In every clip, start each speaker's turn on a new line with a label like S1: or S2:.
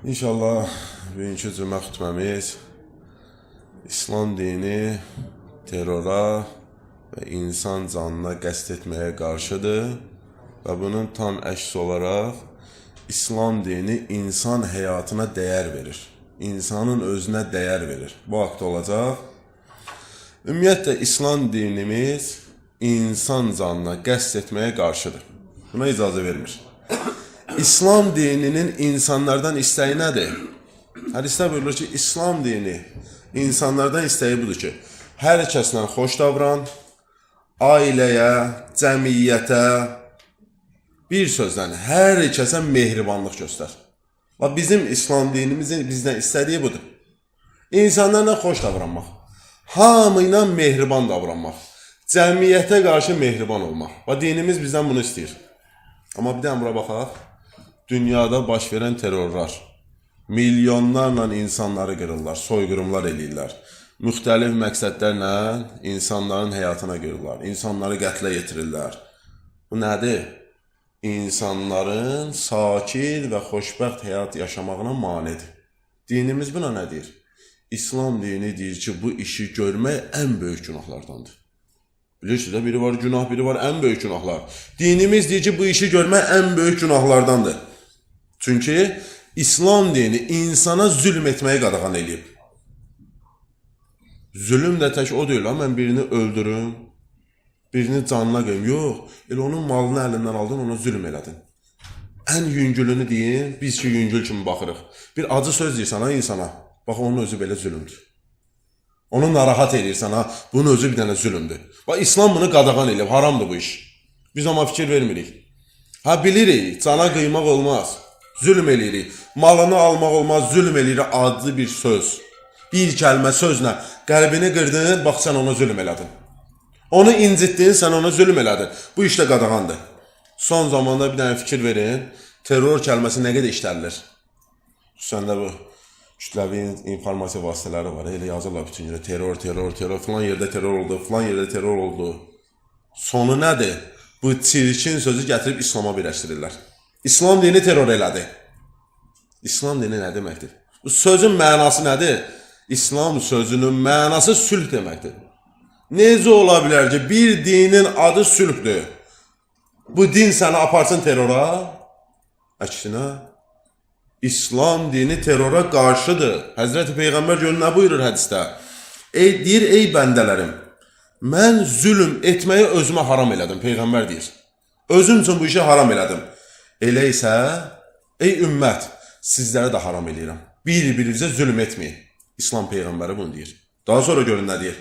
S1: İnşallah bugünkü cümə xutbəmiz İslam dini terrora və insan canına qəsd etməyə qarşıdır və bunun tam əksi olaraq İslam dini insan həyatına dəyər verir. İnsanın özünə dəyər verir. Bu haqda olacaq. Ümumiyyətlə, İslam dinimiz insan canına qəsd etməyə qarşıdır. Buna icazə vermir. İslam dininin insanlardan istəyi nədir? Hədisdə buyurulur ki, İslam dini insanlardan istəyi budur ki, hər kəslə xoş davran, ailəyə, cəmiyyətə, bir sözlə, hər kəsə mehribanlıq göstər. Bizim İslam dinimizin bizdən istədiyi budur. İnsanlarla xoş davranmaq, hamı ilə mehriban davranmaq, cəmiyyətə qarşı mehriban olmaq. Dinimiz bizdən bunu istəyir. Amma bir də əmrə baxaq. Dünyada baş verən terrorlar, milyonlarla insanları qırırlar, soyqırımlar eləyirlər. Müxtəlif məqsədlərlə insanların həyatına qırırlar, insanları qətlə yetirirlər. Bu nədir? İnsanların sakit və xoşbəxt həyat yaşamağına manidir. Dinimiz buna nə deyir? İslam dini deyir ki, bu işi görmək ən böyük günahlardandır. Bilirsiniz də, biri var günah, biri var ən böyük günahlar. Dinimiz deyir ki, bu işi görmək ən böyük günahlardandır. Çünki İslam dini insana zülm etməyi qadağan eləyib. Zülm də tək o deyil, mən birini öldürüm, birini canına qoyum. Yox, elə onun malını əlindən aldın, ona zülm elədin. Ən yüngülünü deyin, biz ki yüngül kimi baxırıq. Bir acı söz deyirsən ha insana, bax onun özü belə zülmdür. Onu narahat edirsən ha, bunun özü bir dənə zülmdür. İslam bunu qadağan eləyib, haramdır bu iş. Biz amma fikir vermirik. Bilirik, cana qıymaq olmaz. Zülm eləyirik, malını almaq olmaz, zülm eləyirik adlı bir söz. Bir kəlmə sözlə qəlbini qırdın, bax sən ona zülm elədin. Onu incitdin, sən ona zülm elədin. Bu işdə qadağandır. Son zamanda bir dənə fikir verin, terror kəlməsi nə qədər işlərilir? Xüsusən də bu kütləvi informasiya vasitələri var, elə yazırlar bütün yerə, terror, filan yerdə terror oldu, filan yerdə terror oldu. Sonu nədir? Bu çirkin sözü gətirib İslama birləşdirirlər. İslam dini terror elədi. İslam dini nə deməkdir? Bu sözün mənası nədir? İslam sözünün mənası sülh deməkdir. Necə ola bilər ki, bir dinin adı sülhdür? Bu din səni aparsın terrora? Əksinə, İslam dini terrora qarşıdır. Həzrəti Peyğəmbər görün nə buyurur hədisdə? Deyir, ey bəndələrim, mən zülm etməyi özümə haram elədim, Peyğəmbər deyir. Özüm üçün bu işi haram elədim. Elə isə, ey ümmət, sizlərə də haram eləyirəm. Bir-birinizə zülm etməyin. İslam Peyğəmbəri bunu deyir. Daha sonra görün nə deyir.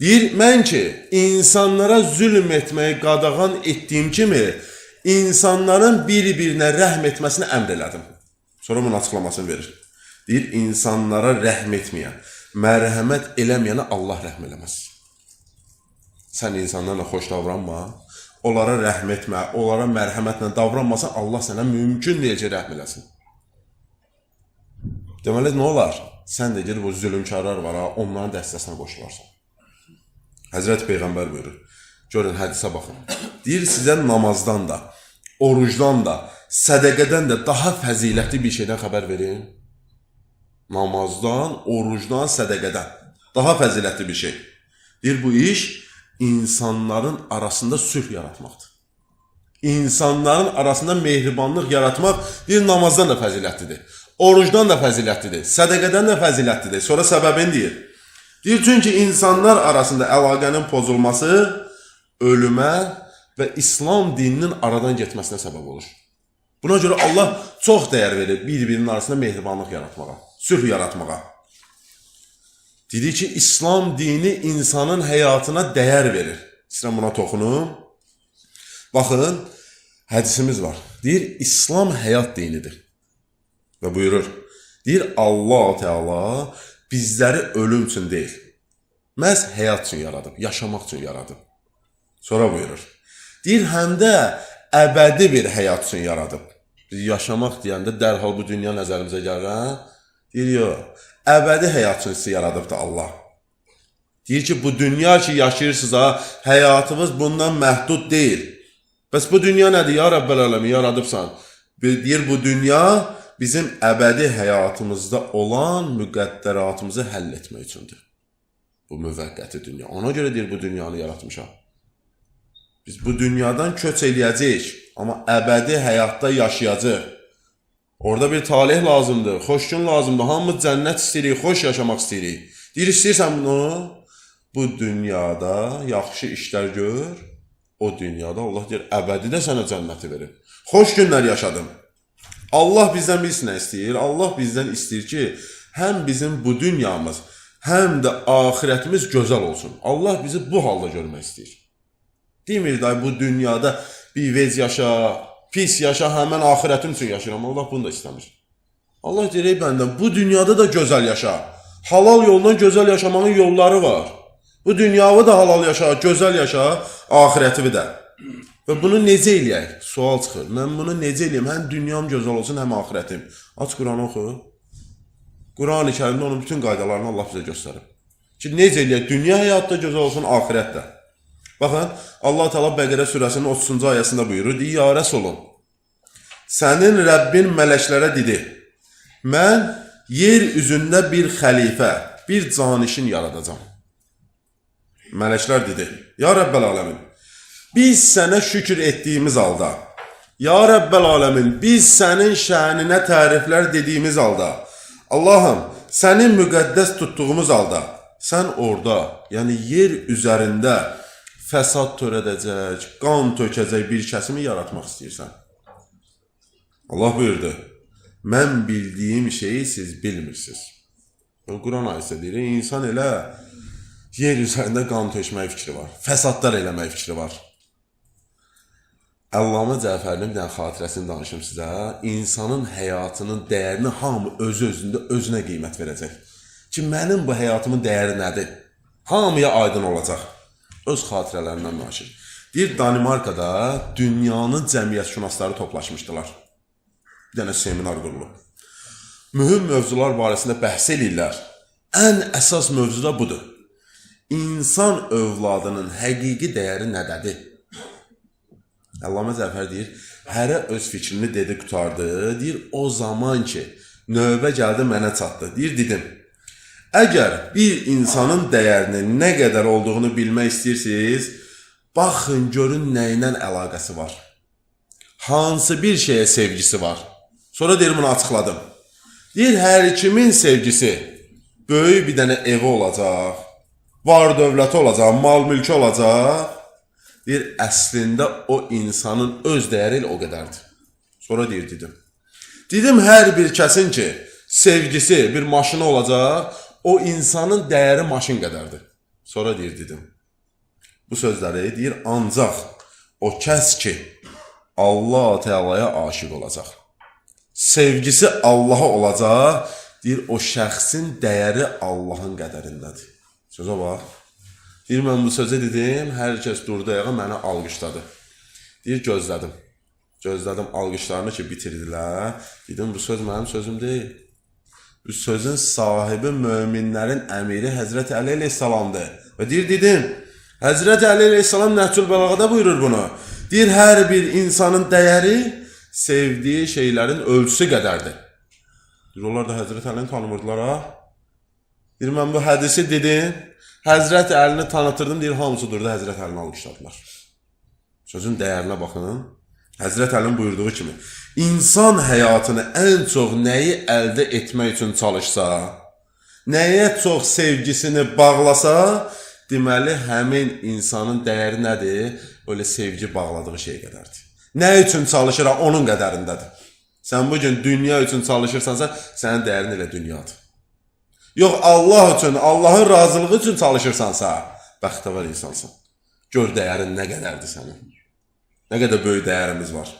S1: Deyir, mən ki, insanlara zülm etməyi qadağan etdiyim kimi, insanların bir-birinə rəhm etməsini əmr elədim. Sonra bunun açıqlamasını verir. Deyir, insanlara rəhm etməyən, mərhəmət eləməyənə Allah rəhm eləməz. Sən insanlarla xoş davranma, onlara rəhm etmə, onlara mərhəmətlə davranmasan, Allah sənə mümkün deyəcək rəhm eləsin. Deməli, nə olar? Sən də gedib o zülümkarlar var, onların dəstəsinə qoşularsan. Həzrəti Peyğəmbər buyurur. Görün, hədisə baxın. Deyir, sizə namazdan da, orucdan da, sədəqədən də daha fəzilətli bir şeydən xəbər verin. Namazdan, orucdan, sədəqədən daha fəzilətli bir şey. Deyir, bu iş insanların arasında sülh yaratmaqdır. İnsanların arasında mehribanlıq yaratmaq bir namazdan da fəzilətlidir. Orucdan da fəzilətlidir. Sədəqədən də fəzilətlidir. Sonra səbəbini deyir. Deyir, çünki insanlar arasında əlaqənin pozulması ölümə və İslam dininin aradan getməsinə səbəb olur. Buna görə Allah çox dəyər verir bir-birinin arasında mehribanlıq yaratmağa, sülh yaratmağa. Dedi ki, İslam dini insanın həyatına dəyər verir. İslam buna toxunum. Baxın, hədisimiz var. Deyir, İslam həyat dinidir. Və buyurur, deyir, Allah Teala bizləri ölüm üçün deyil, məhz həyat üçün yaradıb, yaşamaq üçün yaradıb. Sonra buyurur, deyir, həm də əbədi bir həyat üçün yaradıb. Biz yaşamaq deyəndə dərhal bu dünya nəzərimizə gəlir. Deyir, yox. Əbədi həyat üçün sizi yaradıbdır Allah. Deyir ki, bu dünya ki yaşayırsınız, həyatımız bundan məhdud deyil. Bəs bu dünya nədir? Ya Rəbbəl Ələmin, yaradıbsan. Deyir, bu dünya bizim əbədi həyatımızda olan müqəddəratımızı həll etmək üçündür. Bu müvəqqəti dünya. Ona görə deyir, bu dünyanı yaratmışam. Biz bu dünyadan köç eləyəcəyik, amma əbədi həyatda yaşayacaq. Orada bir talih lazımdır, xoş gün lazımdır. Hamımız cənnət istəyirik, xoş yaşamaq istəyirik. Deyir, istəyirsən bunu? Bu dünyada yaxşı işlər gör. O dünyada Allah deyir, əbədi də sənə cənnəti verir. Xoş günlər yaşadım. Allah bizdən bilsin nə istəyir? Allah bizdən istəyir ki, həm bizim bu dünyamız, həm də axirətimiz gözəl olsun. Allah bizi bu halda görmək istəyir. Demir da bu dünyada bir vez yaşa, pis yaşa, həmən axirətin üçün yaşayıram. Allah bunu da istəmir. Allah deyir, ey bəndən, bu dünyada da gözəl yaşa. Halal yoldan gözəl yaşamanın yolları var. Bu dünyavi da halal yaşa, gözəl yaşa, axirətivi də. Və bunu necə eləyək? Sual çıxır. Mən bunu necə eləyəm? Həm dünyam gözəl olsun, həm axirətim. Aç Quranı oxu. Quran-ı Kərimdə onun bütün qaydalarını Allah bizə göstərib. Ki, necə eləyək? Dünya həyatda gözəl olsun, axirət də. Baxın, Allah Teala Bəqərə surəsinin 30-cu ayəsində buyurur, deyir, ya Rəsulum, sənin Rəbbin mələklərə dedi, mən yer üzündə bir xəlifə, bir canişin yaradacam. Mələklər dedi, ya Rəbbəl aləmin, biz sənə şükür etdiyimiz halda, ya Rəbbəl aləmin, biz sənin şəninə təriflər dediyimiz halda, Allahım, sənin müqəddəs tutduğumuz halda, sən orada, yəni yer üzərində fəsad törədəcək, qan tökəcək bir kəsimi yaratmaq istəyirsən. Allah buyurdu, mən bildiyim şeyi siz bilmirsiniz. Quran ayəsi deyir, insan elə yer üzərində qan tökmək fikri var, fəsadlar eləmək fikri var. Allamə Cəfərinin bir dənə xatirəsini danışım sizə. İnsanın həyatının dəyərini hamı özü-özündə özünə qiymət verəcək. Ki, mənim bu həyatımın dəyəri nədir? Hamıya aydın olacaq. Öz xatirələrindən danışır. Deyir, Danimarkada dünyanın cəmiyyətşünasları toplaşmışdılar. Bir dənə seminar qurulub. Mühüm mövzular barəsində bəhs edirlər. Ən əsas mövzu da budur. İnsan övladının həqiqi dəyəri nədədir? Allamə Cəfər deyir, hərə öz fikrini dedi, qutardı. Deyir, o zaman ki, növbə gəldi, mənə çatdı. Deyir, dedim, əgər bir insanın dəyərinin nə qədər olduğunu bilmək istəyirsiniz, baxın, görün nə ilə əlaqəsi var. Hansı bir şeyə sevgisi var. Sonra deyir, bunu açıqladım. Deyir, hər kimin sevgisi böyük bir dənə evi olacaq, var dövləti olacaq, mal mülkü olacaq. Deyir, əslində o insanın öz dəyəri ilə o qədərdir. Sonra deyir, dedim. Dedim, hər bir kəsin ki, sevgisi bir maşını olacaq, o insanın dəyəri maşın qədərdir. Sonra deyir, dedim. Bu sözləri deyir, ancaq o kəs ki, Allah Teala'ya aşiq olacaq. Sevgisi Allah'a olacaq, deyir, o şəxsin dəyəri Allahın qədərindədir. Sözə bax. Deyir, mən bu sözü dedim, hər kəs durdu ayağa, mənə alqışladı. Deyir, gözlədim. Gözlədim alqışlarını ki, bitirdilər. Dedim, bu söz mənim sözüm deyil. Bu sözün sahibi möminlərin əmiri Həzrət Əli əleyhissalamdır. Və deyir, dedim, Həzrət Əli əleyhissalam Nəhcül Bəlağada buyurur bunu. Deyir, hər bir insanın dəyəri sevdiyi şeylərin ölçüsü qədərdir. Deyir, onlar da Həzrət Əlini tanımırdılar, ha? Deyir, mən bu hədisi dedim, Həzrət Əlini tanıtırdım, deyir, hamısı durdu, Həzrət Əlini alqışladılar. Sözün dəyərinə baxın. Həzrət Əlinin buyurduğu kimi, insan həyatını ən çox nəyi əldə etmək üçün çalışsa, nəyə çox sevgisini bağlasa, deməli, həmin insanın dəyəri nədir? Öyle sevgi bağladığı şey qədərdir. Nə üçün çalışıram, onun qədərindədir. Sən bugün dünya üçün çalışırsansa, sənin dəyərin elə dünyadır. Yox, Allah üçün, Allahın razılığı üçün çalışırsansa, bəxtəvər insansın. Gör dəyərin nə qədərdir sənin. Nə qədər böyük dəyərimiz var.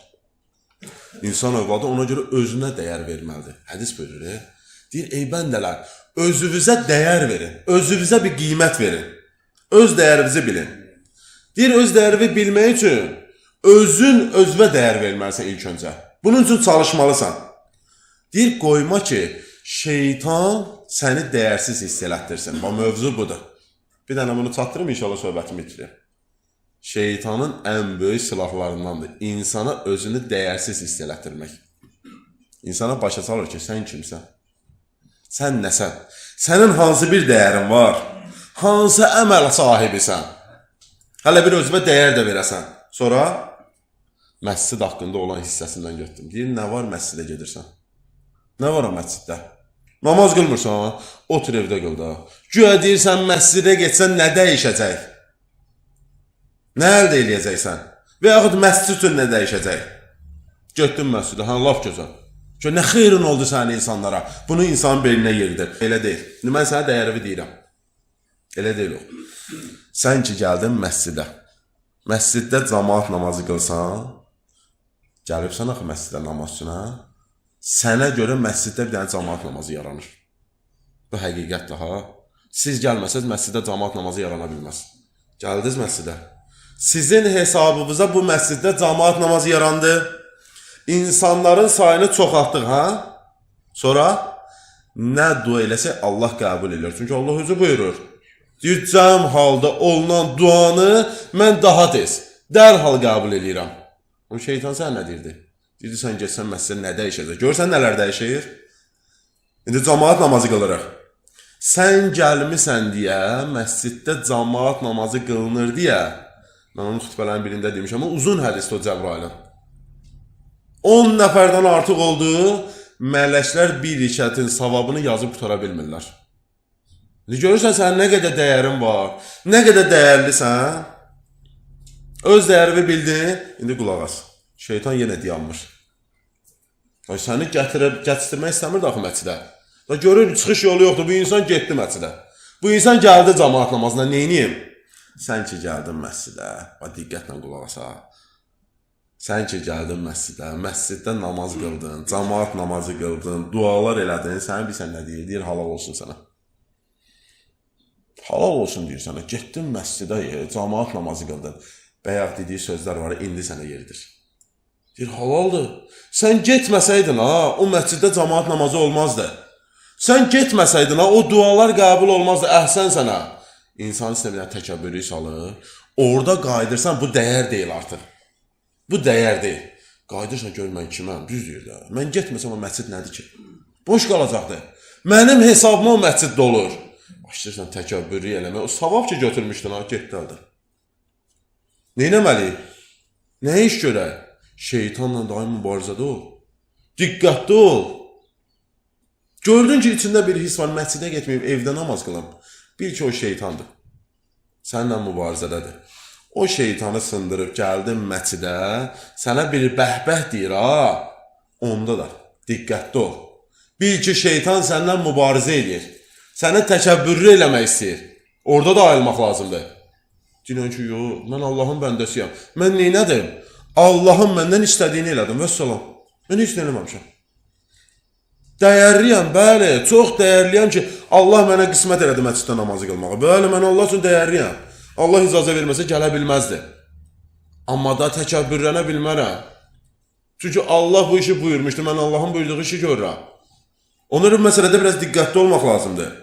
S1: İnsan övladı ona görə özünə dəyər verməlidir. Hədis buyurur, deyir, ey bəndələr, özünüzə dəyər verin, özünüzə bir qiymət verin. Öz dəyərinizi bilin. Deyir, öz dəyərini bilmək üçün özün özünə dəyər verməlisən ilk öncə. Bunun üçün çalışmalısan. Deyir, qoyma ki, şeytan səni dəyərsiz hiss elətdirsin. Bu mövzu budur. Bir dənə bunu çatdırım, inşallah söhbətimi bitirir. Şeytanın ən böyük silahlarındandır. İnsana özünü dəyərsiz hiss elətdirmək. İnsana başa salır ki, sən kimsən? Sən nəsən? Sənin hansı bir dəyərin var? Hansı əməl sahibisən? Hələ bir özümə dəyər də verəsən. Sonra məscid haqqında olan hissəsindən götürdüm. Deyir, nə var məscidə gedirsən? Nə var o məsciddə? Namaz qılmırsan, otur evdə qıl da. Güya deyirsən, məscidə getsən nə dəyişəcək? Nə əldə eləyəcəksən? Və yaxud məscid üçün nə dəyişəcək? Getdin məscidə, laf gözəl. Nə xeyrin oldu sənin insanlara? Bunu insanın beyninə yeridir. Elə deyil. Mən sənə dəyərivi deyirəm. Elə deyil o. Sən ki, gəldin məscidə. Məsciddə cemaat namazı qılsan, gəlibsən axı məscidə namaz üçün, sənə görə məsciddə bir dənə cemaat namazı yaranır. Bu həqiqətdir, ha? Siz gəlməsəz, məsciddə cemaat namazı yarana bilməz. Gəldiniz məscidə. Sizin hesabınıza bu məsciddə cemaat namazı yarandı. İnsanların sayını çoxaltdıq, ha? Sonra nə dua eləsə Allah qəbul edir. Çünki Allah özü buyurur. Deyir, cəm halda olunan duanı mən daha tez, dərhal qəbul edirəm. O şeytan sən nə deyirdi? Deyirdi, sən geçsən məsələ nə dəyişəcək? Görsən nələr dəyişir? İndi cemaat namazı qılırıq. Sən gəlmisən deyə, məsciddə cemaat namazı qılınır deyə, mən onun xütbələrin birində demişəm, ama uzun hədisdir o Cəbrailin. 10 nəfərdən artıq oldu, mələklər bir rikətin savabını yazıb qutara bilmirlər. Görürsən, sən nə qədər dəyərin var, nə qədər dəyərlisən, öz dəyərini bildin, indi qulaq as. Şeytan yenə dayanmış. Səni gətirmək istəmir daxı məscidə. Görür, çıxış yolu yoxdur, bu insan getdi məscidə. Bu insan gəldi cemaat namazına, neyniyim? Sən ki, gəldin məscidə, diqqətlə qulaq as. Sən ki, gəldin məscidə, məsciddə namaz qıldın, cemaat namazı qıldın, dualar elədin, sən bilsən nə deyir? Deyir, halal olsun sənə. Halal olsun deyir sənə, getdin məscidə, cemaat namazı qıldın. Bəyək dediyi sözlər var, indi sənə yeridir. Deyir, halaldır. Sən getməsəydin, o məsciddə cemaat namazı olmazdı. Sən getməsəydin, o dualar qəbul olmazdı, əhsən sənə. İnsan istəməyən təkəbbürü salır, orada qayıdırsan, bu dəyər deyil artıq. Bu dəyər deyil. Qayıdırsan, gör mən kiməm, düz deyir də. Mən getməsəm, o məscid nədir ki? Boş qalacaqdır. Mənim hesabıma o məsciddə olur. Başlayırsan təkəbbürü eləmək, o savab ki götürmüşdün, getdi əldə. Neynəməliyik? Nə iş görək? Şeytanla daim mübarizədə ol. Diqqətli ol. Gördün ki, içində bir his var, məscidə getməyib, evdə namaz qılam. Bil ki, o şeytandır. Səninlə mübarizədədir. O şeytanı sındırıb gəldin məscidə, sənə bir bəhbəh deyir, onda da diqqətli ol. Bil ki, şeytan səndən mübarizə edir. Səni təkəbbürlü eləmək istəyir. Orada da ayılmaq lazımdır. Deyirəm ki, yox, mən Allahın bəndəsiyəm. Mən neynədim? Allahın məndən istədiyini elədim, vəssalam. Mən heç nə eləməmişəm. Dəyərliyəm, bəli, çox dəyərliyəm ki, Allah mənə qismət elədi məsciddə namazı qılmağı. Bəli, mən Allah üçün dəyərliyəm. Allah icazə verməsə gələ bilməzdi. Amma da təkəbbürlənə bilmərəm. Çünki Allah bu işi buyurmuşdu, mən Allahın buyurduğu işi görürəm. Onların məsələdə biraz diqqətli olmaq lazımdır.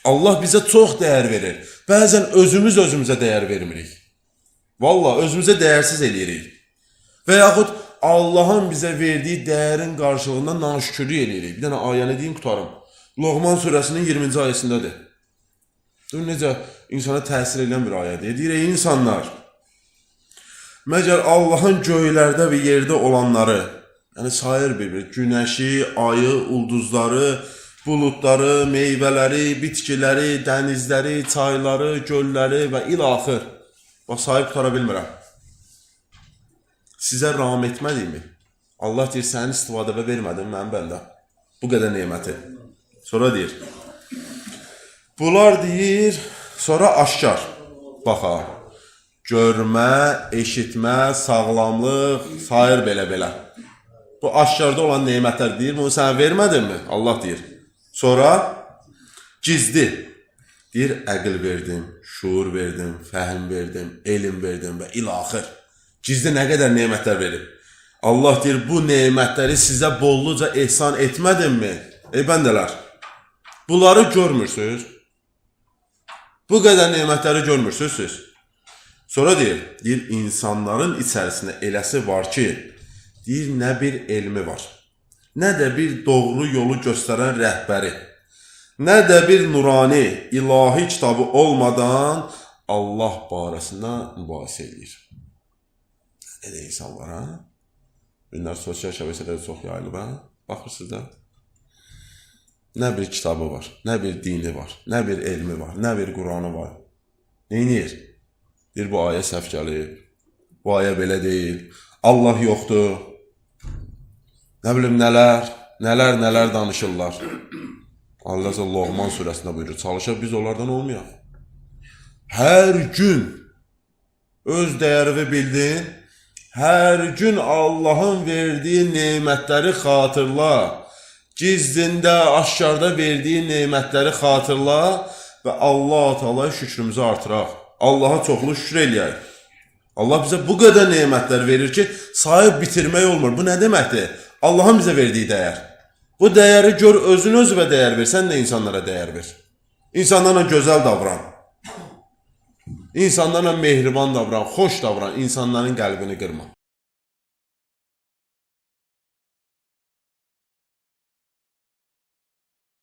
S1: Allah bizə çox dəyər verir. Bəzən özümüzə dəyər vermirik. Vallahi özümüzə dəyərsiz eləyirik. Və yaxud Allahın bizə verdiyi dəyərin qarşılığında naşükürlük eləyirik. Bir dənə ayəni deyim, qutarım. Loğman surəsinin 20-ci ayəsindədir. Necə insana təsir edən bir ayədir. Deyir, ey insanlar, məgər Allahın göylərdə və yerdə olanları, yəni sayır bir-bir, günəşi, ayı, ulduzları, buludları, meyvələri, bitkiləri, dənizləri, çayları, gölləri və ilaxır. Bax, sahib tutara bilmirəm. Sizə rağm etmədiyimi? Allah deyir, sənin istifadəvə vermədim, mənim bəndə. Bu qədər neməti. Sonra deyir, bunlar deyir, sonra aşkar. Baxa, görmə, eşitmə, sağlamlıq, sayır belə-belə. Bu aşkarda olan neymətlər deyir, bunu sənə vermədim mi? Allah deyir. Sonra gizli. Deyir, əql verdim, şuur verdim, fəhm verdim, elm verdim və ilaxır. Gizli nə qədər neymətlər verib. Allah deyir, bu neymətləri sizə bolluca ehsan etmədim mi? Ey bəndələr, bunları görmürsünüz. Bu qədər neymətləri görmürsünüz siz. Sonra deyir, insanların içərisində eləsi var ki, deyir, nə bir elmi var, nə də bir doğru yolu göstərən rəhbəri, nə də bir nurani, ilahi kitabı olmadan Allah barəsində mübahisə edir. Elə insanlar, ha? Bunlar sosial şəbəkələrdə çox yayılıb, ha? Baxırsınız da. Nə bir kitabı var, nə bir dini var, nə bir elmi var, nə bir Quranı var. Neynir? Bir bu ayə səhv gəlib, bu ayə belə deyil, Allah yoxdur. Nə bilim nələr danışırlar. Allah Loğman surəsində buyurur, çalışaq biz onlardan olmayaq. Hər gün öz dəyərini bildin, hər gün Allahın verdiyi nemətləri xatırla, gizlində, aşkarda verdiyi nemətləri xatırla və Allah Teala'ya şükrümüzü artıraq. Allaha çoxlu şükür eləyək. Allah bizə bu qədər nemətlər verir ki, sayıb bitirmək olmur. Bu nə deməkdir? Allahın bizə verdiyi dəyər. Bu dəyəri gör, özünə dəyər ver, sən də insanlara dəyər ver. İnsanlarla gözəl davran. İnsanlarla mehriban davran, xoş davran, insanların qəlbini qırma.